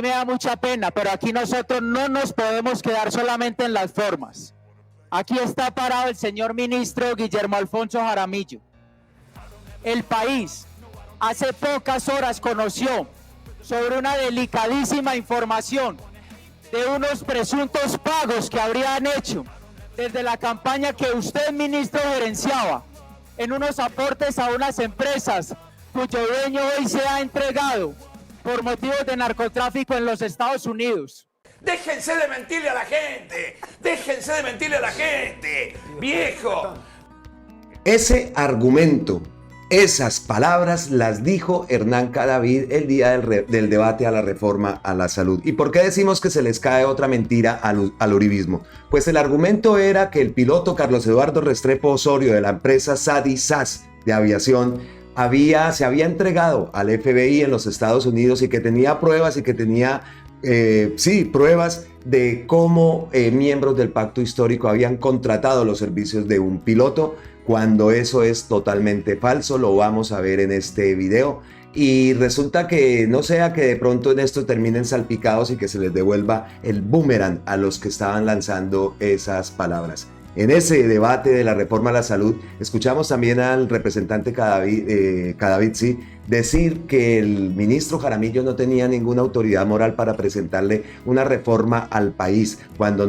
mí me da mucha pena, pero aquí nosotros no nos podemos quedar solamente en las formas. Aquí está parado el señor ministro Guillermo Alfonso Jaramillo. El país hace pocas horas conoció sobre una delicadísima información de unos presuntos pagos que habrían hecho desde la campaña que usted, ministro, gerenciaba en unos aportes a unas empresas cuyo dueño hoy se ha entregado por motivos de narcotráfico en los Estados Unidos. Déjense de mentirle a la gente, déjense de mentirle a la gente, viejo. Ese argumento, esas palabras las dijo Hernán Cadavid el día del debate a la reforma a la salud. ¿Y por qué decimos que se les cae otra mentira al uribismo? Pues el argumento era que el piloto Carlos Eduardo Restrepo Osorio de la empresa SADI SAS de aviación se había entregado al FBI en los Estados Unidos y que tenía pruebas y que tenía pruebas de cómo miembros del pacto histórico habían contratado los servicios de un piloto, cuando eso es totalmente falso. Lo vamos a ver en este video. Y resulta que no sea que de pronto en esto terminen salpicados y que se les devuelva el boomerang a los que estaban lanzando esas palabras. En ese debate de la reforma a la salud, escuchamos también al representante Cadavid decir que el ministro Jaramillo no tenía ninguna autoridad moral para presentarle una reforma al país cuando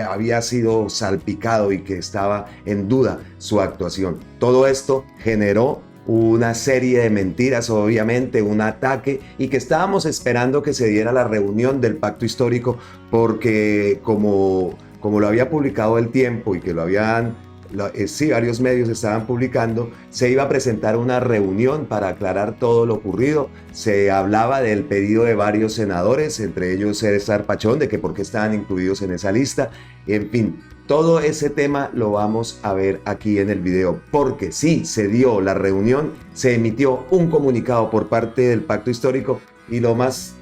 había sido salpicado y que estaba en duda su actuación. Todo esto generó una serie de mentiras, obviamente, un ataque, y que estábamos esperando que se diera la reunión del pacto histórico, porque como lo había publicado El Tiempo y que varios medios estaban publicando, se iba a presentar una reunión para aclarar todo lo ocurrido. Se hablaba del pedido de varios senadores, entre ellos César Pachón, de que por qué estaban incluidos en esa lista. En fin, todo ese tema lo vamos a ver aquí en el video, porque sí, se dio la reunión, se emitió un comunicado por parte del pacto histórico, y lo más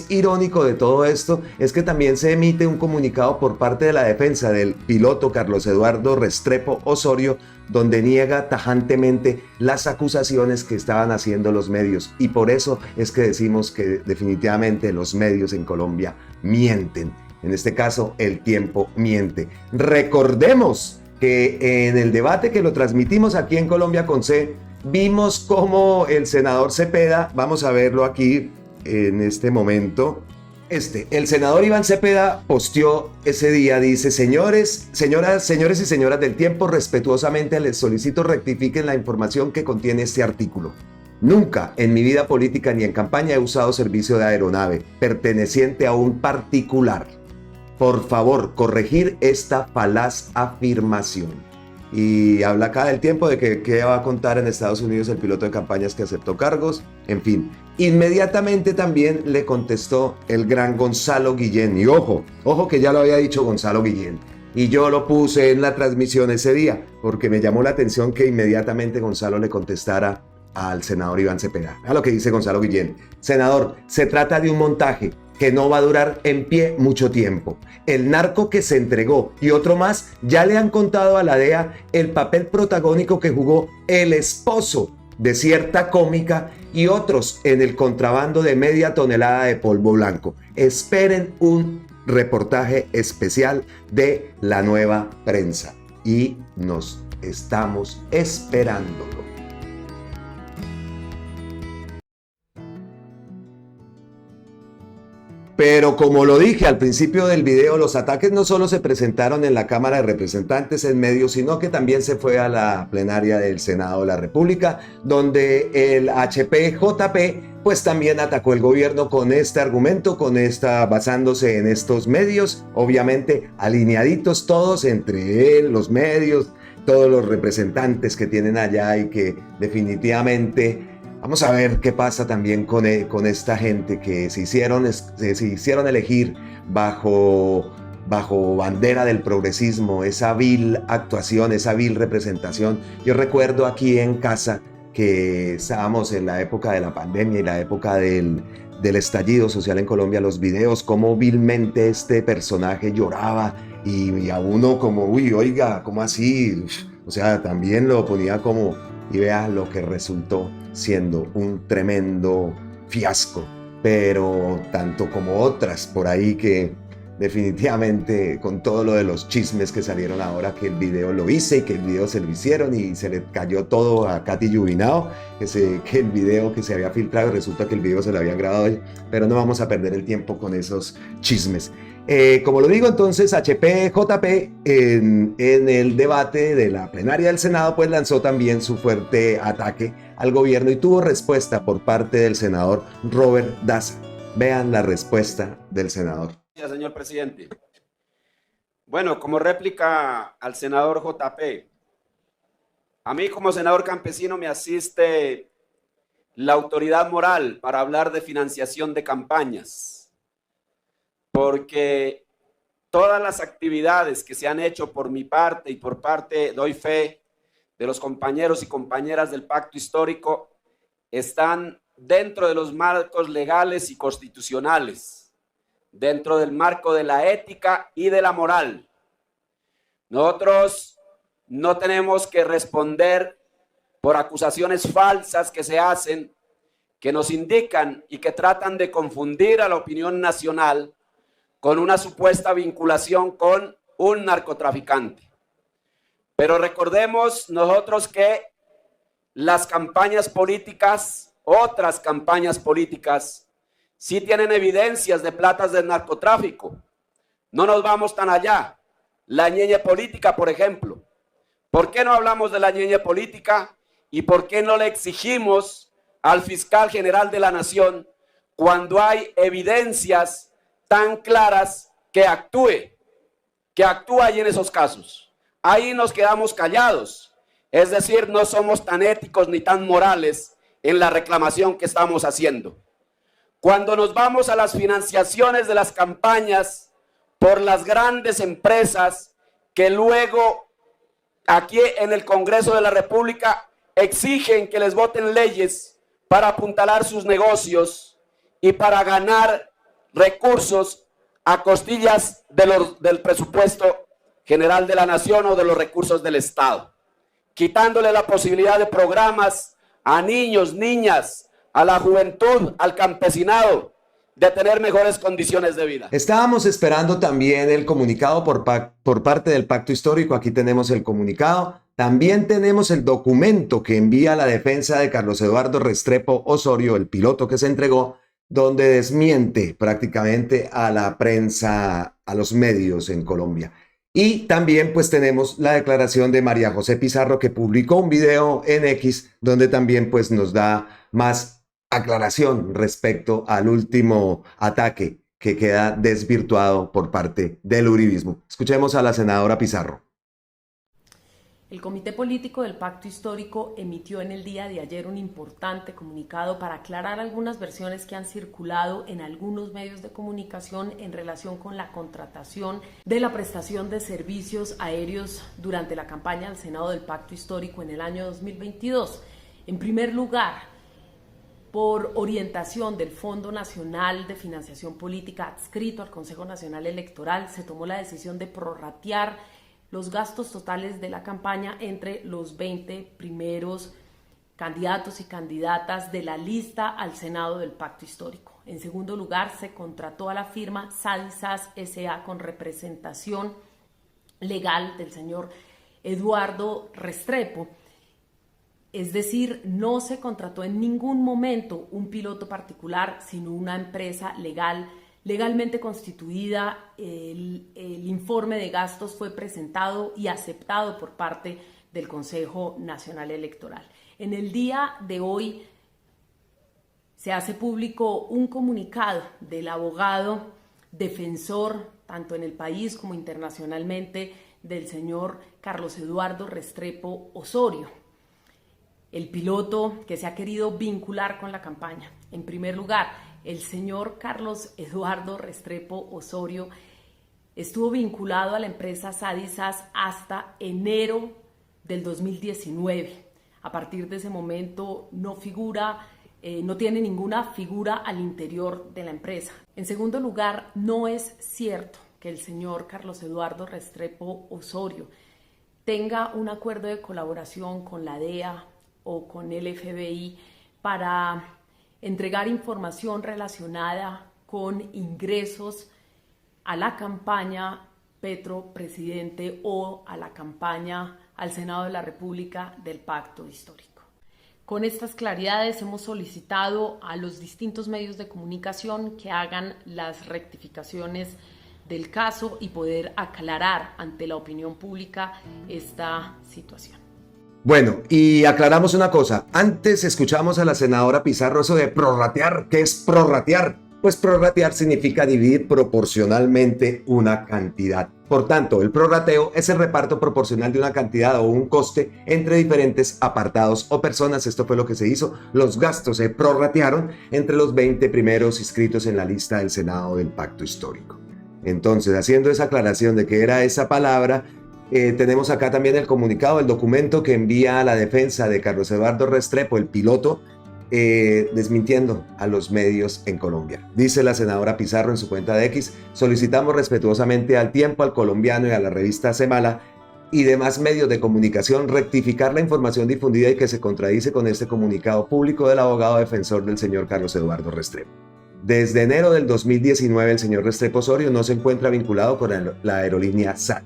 irónico de todo esto es que también se emite un comunicado por parte de la defensa del piloto Carlos Eduardo Restrepo Osorio, donde niega tajantemente las acusaciones que estaban haciendo los medios. Y por eso es que decimos que definitivamente los medios en Colombia mienten. En este caso, El Tiempo miente. Recordemos que en el debate que lo transmitimos aquí en Colombia con C, vimos cómo el senador Cepeda, vamos a verlo aquí en este momento, el senador Iván Cepeda posteó ese día, dice: señores y señoras del Tiempo, respetuosamente les solicito rectifiquen la información que contiene este artículo. Nunca en mi vida política ni en campaña he usado servicio de aeronave perteneciente a un particular. Por favor, corregir esta falaz afirmación. Y habla acá del Tiempo de que qué va a contar en Estados Unidos el piloto de campañas que aceptó cargos. En fin, inmediatamente también le contestó el gran Gonzalo Guillén. Y ojo que ya lo había dicho Gonzalo Guillén. Y yo lo puse en la transmisión ese día, porque me llamó la atención que inmediatamente Gonzalo le contestara al senador Iván Cepeda. A lo que dice Gonzalo Guillén: senador, se trata de un montaje que no va a durar en pie mucho tiempo. El narco que se entregó y otro más ya le han contado a la DEA el papel protagónico que jugó el esposo de cierta cómica y otros en el contrabando de media tonelada de polvo blanco. Esperen un reportaje especial de La Nueva Prensa y nos estamos esperándolo. Pero como lo dije al principio del video, los ataques no solo se presentaron en la Cámara de Representantes en medios, sino que también se fue a la plenaria del Senado de la República, donde el HPJP pues también atacó el gobierno con este argumento, basándose en estos medios, obviamente alineaditos todos entre él, los medios, todos los representantes que tienen allá, y que definitivamente vamos a ver qué pasa también con esta gente que se hicieron elegir bajo bandera del progresismo, esa vil actuación, esa vil representación. Yo recuerdo aquí en casa que estábamos en la época de la pandemia y la época del estallido social en Colombia, los videos, cómo vilmente este personaje lloraba y a uno como, uy, oiga, ¿cómo así? O sea, también lo ponía como, y vea lo que resultó siendo un tremendo fiasco. pero tanto como otras por ahí que definitivamente con todo lo de los chismes que salieron ahora, que el video lo hice y que el video se lo hicieron y se le cayó todo a Katy Yubinao, que el video que se había filtrado, resulta que el video se lo habían grabado ella, pero no vamos a perder el tiempo con esos chismes. Como lo digo, entonces HPJP en el debate de la plenaria del Senado pues lanzó también su fuerte ataque al gobierno y tuvo respuesta por parte del senador Robert Daza. Vean la respuesta del senador. Gracias, señor presidente. Bueno, como réplica al senador JP, a mí como senador campesino me asiste la autoridad moral para hablar de financiación de campañas, porque todas las actividades que se han hecho por mi parte y por parte, doy fe, de los compañeros y compañeras del pacto histórico están dentro de los marcos legales y constitucionales, dentro del marco de la ética y de la moral. Nosotros no tenemos que responder por acusaciones falsas que se hacen, que nos indican y que tratan de confundir a la opinión nacional con una supuesta vinculación con un narcotraficante. Pero recordemos nosotros que las campañas políticas, otras campañas políticas, sí tienen evidencias de platas del narcotráfico. No nos vamos tan allá. La ñeñe política, por ejemplo. ¿Por qué no hablamos de la ñeñe política? ¿Y por qué no le exigimos al fiscal general de la Nación, cuando hay evidencias tan claras, que actúe ahí en esos casos? Ahí nos quedamos callados. Es decir, no somos tan éticos ni tan morales en la reclamación que estamos haciendo. Cuando nos vamos a las financiaciones de las campañas por las grandes empresas que luego aquí en el Congreso de la República exigen que les voten leyes para apuntalar sus negocios y para ganar recursos a costillas del presupuesto general de la Nación o de los recursos del Estado, quitándole la posibilidad de programas a niños, niñas, a la juventud, al campesinado, de tener mejores condiciones de vida. Estábamos esperando también el comunicado por parte del Pacto Histórico. Aquí tenemos el comunicado. También tenemos el documento que envía la defensa de Carlos Eduardo Restrepo Osorio, el piloto que se entregó, donde desmiente prácticamente a la prensa, a los medios en Colombia. Y también pues tenemos la declaración de María José Pizarro, que publicó un video en X donde también pues nos da más aclaración respecto al último ataque que queda desvirtuado por parte del uribismo. Escuchemos a la senadora Pizarro. El Comité Político del Pacto Histórico emitió en el día de ayer un importante comunicado para aclarar algunas versiones que han circulado en algunos medios de comunicación en relación con la contratación de la prestación de servicios aéreos durante la campaña al Senado del Pacto Histórico en el año 2022. En primer lugar, por orientación del Fondo Nacional de Financiación Política adscrito al Consejo Nacional Electoral, se tomó la decisión de prorratear los gastos totales de la campaña entre los 20 primeros candidatos y candidatas de la lista al Senado del Pacto Histórico. En segundo lugar, se contrató a la firma Sadisas S.A. con representación legal del señor Eduardo Restrepo. Es decir, no se contrató en ningún momento un piloto particular, sino una empresa legalmente constituida. El informe de gastos fue presentado y aceptado por parte del Consejo Nacional Electoral. En el día de hoy se hace público un comunicado del abogado defensor, tanto en el país como internacionalmente, del señor Carlos Eduardo Restrepo Osorio, el piloto que se ha querido vincular con la campaña. En primer lugar, el señor Carlos Eduardo Restrepo Osorio estuvo vinculado a la empresa Sadisas hasta enero del 2019. A partir de ese momento no tiene ninguna figura al interior de la empresa. En segundo lugar, no es cierto que el señor Carlos Eduardo Restrepo Osorio tenga un acuerdo de colaboración con la DEA o con el FBI para entregar información relacionada con ingresos a la campaña Petro Presidente o a la campaña al Senado de la República del Pacto Histórico. Con estas claridades hemos solicitado a los distintos medios de comunicación que hagan las rectificaciones del caso y poder aclarar ante la opinión pública esta situación. Bueno, y aclaramos una cosa. Antes escuchamos a la senadora Pizarro eso de prorratear. ¿Qué es prorratear? Pues prorratear significa dividir proporcionalmente una cantidad. Por tanto, el prorrateo es el reparto proporcional de una cantidad o un coste entre diferentes apartados o personas. Esto fue lo que se hizo. Los gastos se prorratearon entre los 20 primeros inscritos en la lista del Senado del Pacto Histórico. Entonces, haciendo esa aclaración de qué era esa palabra, tenemos acá también el comunicado, el documento que envía a la defensa de Carlos Eduardo Restrepo, el piloto, desmintiendo a los medios en Colombia. Dice la senadora Pizarro en su cuenta de X: solicitamos respetuosamente al Tiempo, al Colombiano y a la revista Semala y demás medios de comunicación rectificar la información difundida y que se contradice con este comunicado público del abogado defensor del señor Carlos Eduardo Restrepo. Desde enero del 2019 el señor Restrepo Osorio no se encuentra vinculado con la aerolínea SAT.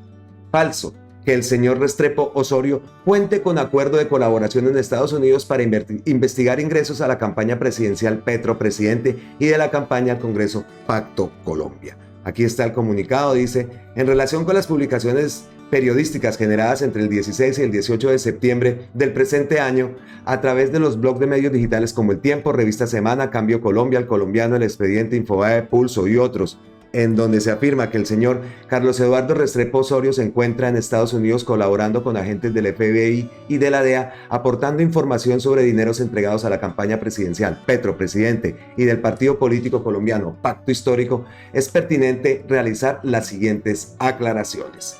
Falso que el señor Restrepo Osorio cuente con acuerdo de colaboración en Estados Unidos para investigar ingresos a la campaña presidencial Petro Presidente y de la campaña al Congreso Pacto Colombia. Aquí está el comunicado, dice: en relación con las publicaciones periodísticas generadas entre el 16 y el 18 de septiembre del presente año a través de los blogs de medios digitales como El Tiempo, Revista Semana, Cambio Colombia, El Colombiano, El Expediente, Infobae, Pulso y otros, en donde se afirma que el señor Carlos Eduardo Restrepo Osorio se encuentra en Estados Unidos colaborando con agentes del FBI y de la DEA, aportando información sobre dineros entregados a la campaña presidencial Petro Presidente y del partido político colombiano Pacto Histórico, es pertinente realizar las siguientes aclaraciones.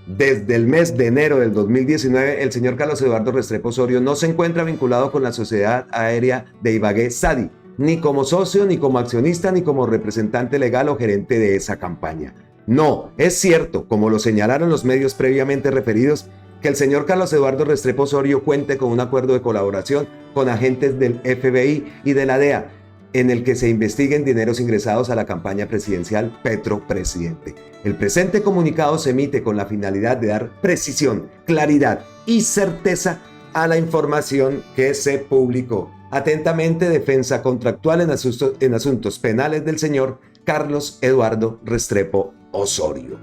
Desde el mes de enero del 2019, el señor Carlos Eduardo Restrepo Osorio no se encuentra vinculado con la Sociedad Aérea de Ibagué, SADI, ni como socio, ni como accionista, ni como representante legal o gerente de esa campaña. No, es cierto, como lo señalaron los medios previamente referidos, que el señor Carlos Eduardo Restrepo Osorio cuente con un acuerdo de colaboración con agentes del FBI y de la DEA, en el que se investiguen dineros ingresados a la campaña presidencial Petro Presidente. El presente comunicado se emite con la finalidad de dar precisión, claridad y certeza a la información que se publicó. Atentamente, defensa contractual en asuntos penales del señor Carlos Eduardo Restrepo Osorio.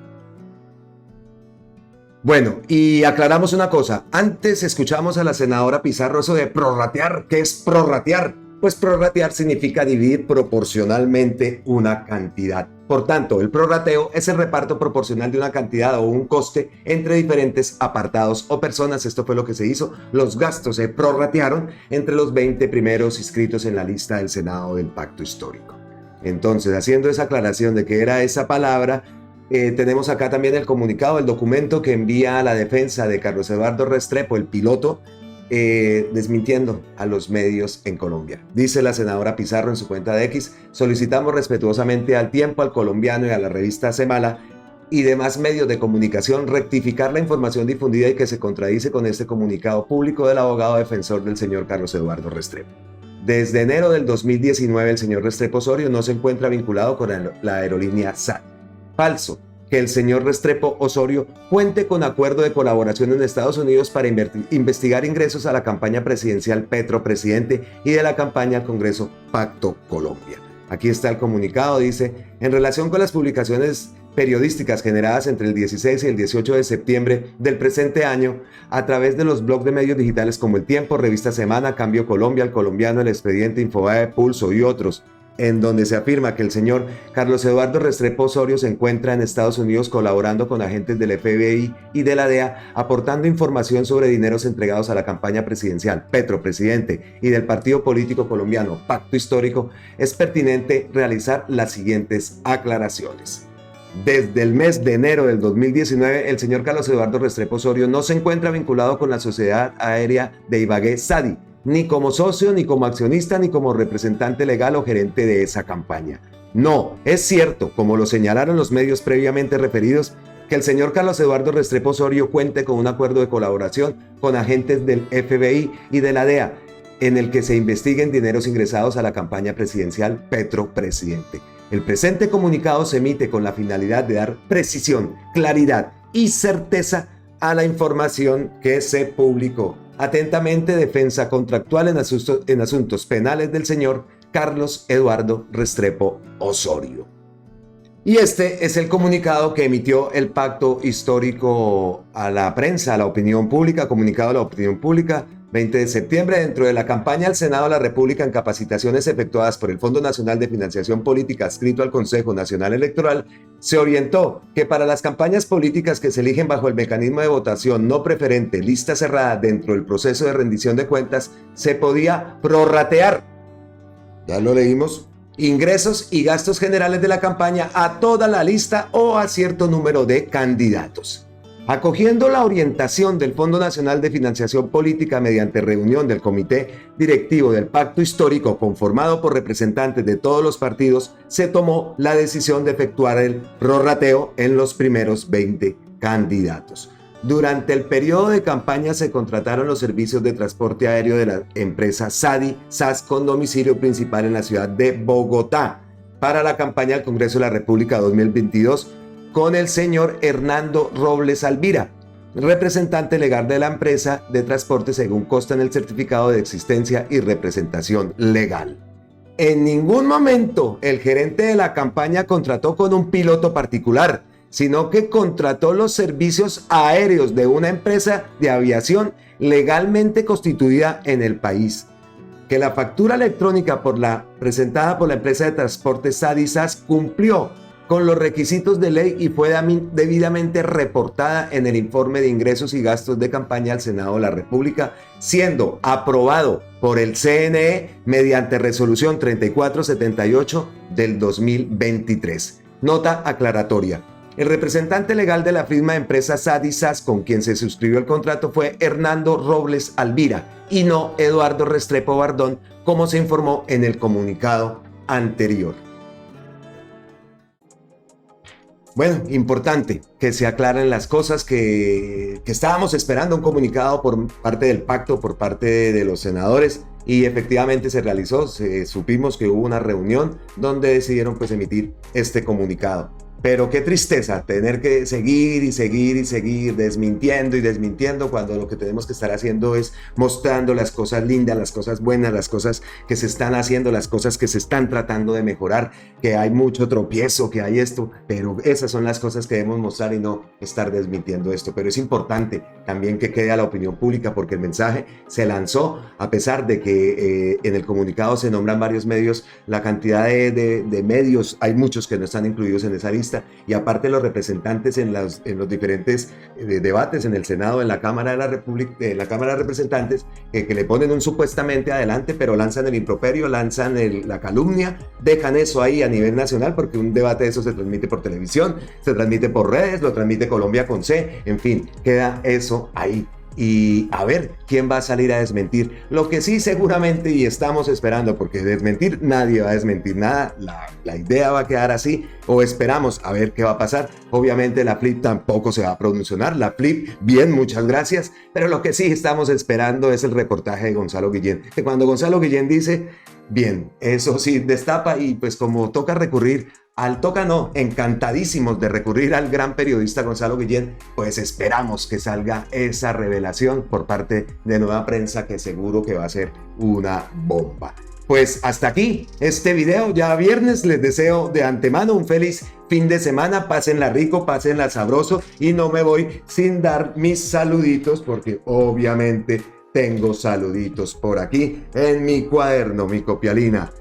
Bueno, y aclaramos una cosa. Antes escuchamos a la senadora Pizarro eso de prorratear. ¿Qué es prorratear? Pues prorratear significa dividir proporcionalmente una cantidad. Por tanto, el prorrateo es el reparto proporcional de una cantidad o un coste entre diferentes apartados o personas. Esto fue lo que se hizo. Los gastos se prorratearon entre los 20 primeros inscritos en la lista del Senado del Pacto Histórico. Entonces, haciendo esa aclaración de qué era esa palabra, tenemos acá también el comunicado, el documento que envía a la defensa de Carlos Eduardo Restrepo, el piloto, desmintiendo a los medios en Colombia. Dice la senadora Pizarro en su cuenta de X: solicitamos respetuosamente al Tiempo, al Colombiano y a la revista Semala y demás medios de comunicación rectificar la información difundida y que se contradice con este comunicado público del abogado defensor del señor Carlos Eduardo Restrepo. Desde enero del 2019 el señor Restrepo Osorio no se encuentra vinculado con la aerolínea SAT. Falso que el señor Restrepo Osorio cuente con acuerdo de colaboración en Estados Unidos para investigar ingresos a la campaña presidencial Petro Presidente y de la campaña al Congreso Pacto Colombia. Aquí está el comunicado, dice: en relación con las publicaciones periodísticas generadas entre el 16 y el 18 de septiembre del presente año a través de los blogs de medios digitales como El Tiempo, Revista Semana, Cambio Colombia, El Colombiano, El Expediente, Infobae, Pulso y otros, en donde se afirma que el señor Carlos Eduardo Restrepo Osorio se encuentra en Estados Unidos colaborando con agentes del FBI y de la DEA, aportando información sobre dineros entregados a la campaña presidencial Petro Presidente y del partido político colombiano Pacto Histórico, es pertinente realizar las siguientes aclaraciones. Desde el mes de enero del 2019, el señor Carlos Eduardo Restrepo Osorio no se encuentra vinculado con la Sociedad Aérea de Ibagué, SADI, ni como socio, ni como accionista, ni como representante legal o gerente de esa campaña. No, es cierto, como lo señalaron los medios previamente referidos, que el señor Carlos Eduardo Restrepo Osorio cuente con un acuerdo de colaboración con agentes del FBI y de la DEA, en el que se investiguen dineros ingresados a la campaña presidencial Petro Presidente. El presente comunicado se emite con la finalidad de dar precisión, claridad y certeza a la información que se publicó. Atentamente, Defensa Contractual en Asuntos Penales del señor Carlos Eduardo Restrepo Osorio. Y este es el comunicado que emitió el Pacto Histórico a la prensa, a la opinión pública, comunicado a la opinión pública, 20 de septiembre, dentro de la campaña al Senado de la República en capacitaciones efectuadas por el Fondo Nacional de Financiación Política adscrito al Consejo Nacional Electoral, se orientó que para las campañas políticas que se eligen bajo el mecanismo de votación no preferente, lista cerrada dentro del proceso de rendición de cuentas, se podía prorratear, ya lo leímos, ingresos y gastos generales de la campaña a toda la lista o a cierto número de candidatos. Acogiendo la orientación del Fondo Nacional de Financiación Política mediante reunión del Comité Directivo del Pacto Histórico conformado por representantes de todos los partidos, se tomó la decisión de efectuar el prorrateo en los primeros 20 candidatos. Durante el periodo de campaña se contrataron los servicios de transporte aéreo de la empresa SADI SAS con domicilio principal en la ciudad de Bogotá para la campaña al Congreso de la República 2022 con el señor Hernando Robles Alvira, representante legal de la empresa de transporte según consta en el certificado de existencia y representación legal. En ningún momento el gerente de la campaña contrató con un piloto particular, sino que contrató los servicios aéreos de una empresa de aviación legalmente constituida en el país. Que la factura electrónica presentada por la empresa de transporte SADI SAS cumplió con los requisitos de ley y fue debidamente reportada en el informe de ingresos y gastos de campaña al Senado de la República, siendo aprobado por el CNE mediante resolución 3478 del 2023. Nota aclaratoria. El representante legal de la firma de empresa SADI SAS con quien se suscribió el contrato fue Hernando Robles Alvira y no Eduardo Restrepo Bardón, como se informó en el comunicado anterior. Bueno, importante que se aclaren las cosas que estábamos esperando un comunicado por parte del pacto, por parte de los senadores, y efectivamente se realizó. Supimos que hubo una reunión donde decidieron pues emitir este comunicado. Pero qué tristeza tener que seguir desmintiendo y desmintiendo cuando lo que tenemos que estar haciendo es mostrando las cosas lindas, las cosas buenas, las cosas que se están haciendo, las cosas que se están tratando de mejorar, que hay mucho tropiezo, que hay esto, pero esas son las cosas que debemos mostrar y no estar desmintiendo esto. Pero es importante también que quede a la opinión pública porque el mensaje se lanzó a pesar de que en el comunicado se nombran varios medios, la cantidad de medios, hay muchos que no están incluidos en esa lista. Y aparte los representantes en los diferentes debates en el Senado, en la Cámara de la República, en la Cámara de Representantes, que le ponen un supuestamente adelante, pero lanzan el improperio, lanzan la calumnia, dejan eso ahí a nivel nacional, porque un debate de eso se transmite por televisión, se transmite por redes, lo transmite Colombia con C, en fin, queda eso ahí. Y a ver quién va a salir a desmentir lo que sí seguramente y estamos esperando, porque desmentir nadie va a desmentir nada, la idea va a quedar así, o esperamos a ver qué va a pasar. Obviamente la FLIP tampoco se va a pronunciar, la FLIP, bien, muchas gracias, pero lo que sí estamos esperando es el reportaje de Gonzalo Guillén, que cuando Gonzalo Guillén dice, bien, eso sí, destapa, y pues como toca recurrir encantadísimos de recurrir al gran periodista Gonzalo Guillén, pues esperamos que salga esa revelación por parte de Nueva Prensa, que seguro que va a ser una bomba. Pues hasta aquí este video, ya viernes, les deseo de antemano un feliz fin de semana, pásenla rico, pásenla sabroso, y no me voy sin dar mis saluditos, porque obviamente tengo saluditos por aquí en mi cuaderno, mi copialina.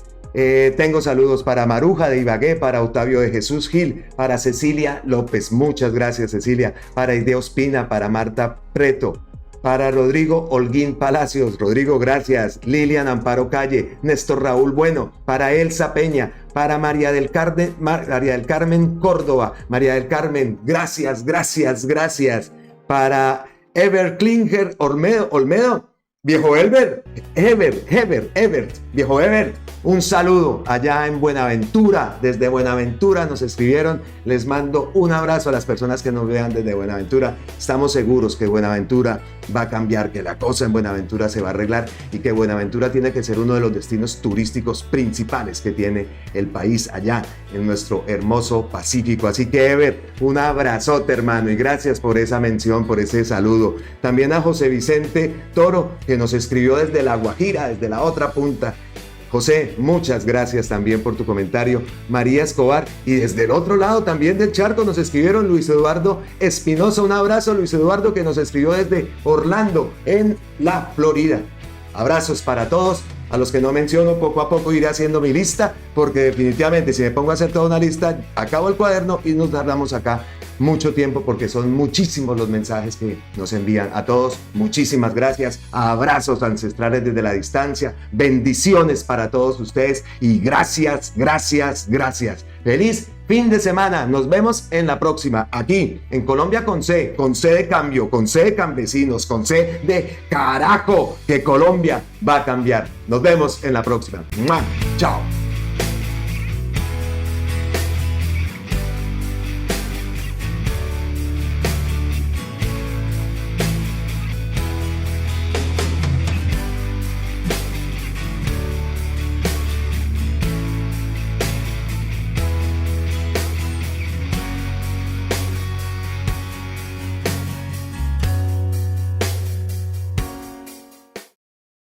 Tengo saludos para Maruja de Ibagué, para Octavio de Jesús Gil, para Cecilia López, muchas gracias Cecilia, para Idea Ospina, para Marta Preto, para Rodrigo Holguín Palacios, Rodrigo gracias, Lilian Amparo Calle, Néstor Raúl Bueno, para Elsa Peña, para María del Carmen Córdoba, María del Carmen, gracias, para Ever Klinger Olmedo, Viejo Ebert, viejo Ebert, un saludo allá en Buenaventura. Desde Buenaventura nos escribieron. Les mando un abrazo a las personas que nos vean desde Buenaventura. Estamos seguros que Buenaventura va a cambiar, que la cosa en Buenaventura se va a arreglar y que Buenaventura tiene que ser uno de los destinos turísticos principales que tiene el país allá en nuestro hermoso Pacífico. Así que Ebert, un abrazote, hermano, y gracias por esa mención, por ese saludo. También a José Vicente Toro, que nos escribió desde La Guajira, desde la otra punta. José, muchas gracias también por tu comentario. María Escobar, y desde el otro lado también del charco nos escribieron Luis Eduardo Espinosa. Un abrazo, Luis Eduardo, que nos escribió desde Orlando, en la Florida. Abrazos para todos. A los que no menciono, poco a poco iré haciendo mi lista, porque definitivamente si me pongo a hacer toda una lista, acabo el cuaderno y nos tardamos acá mucho tiempo, porque son muchísimos los mensajes que nos envían. A todos, muchísimas gracias. Abrazos ancestrales desde la distancia. Bendiciones para todos ustedes y gracias. Feliz fin de semana. Nos vemos en la próxima, aquí en Colombia con C de cambio, con C de campesinos, con C de carajo, que Colombia va a cambiar. Nos vemos en la próxima. ¡Mua! Chao.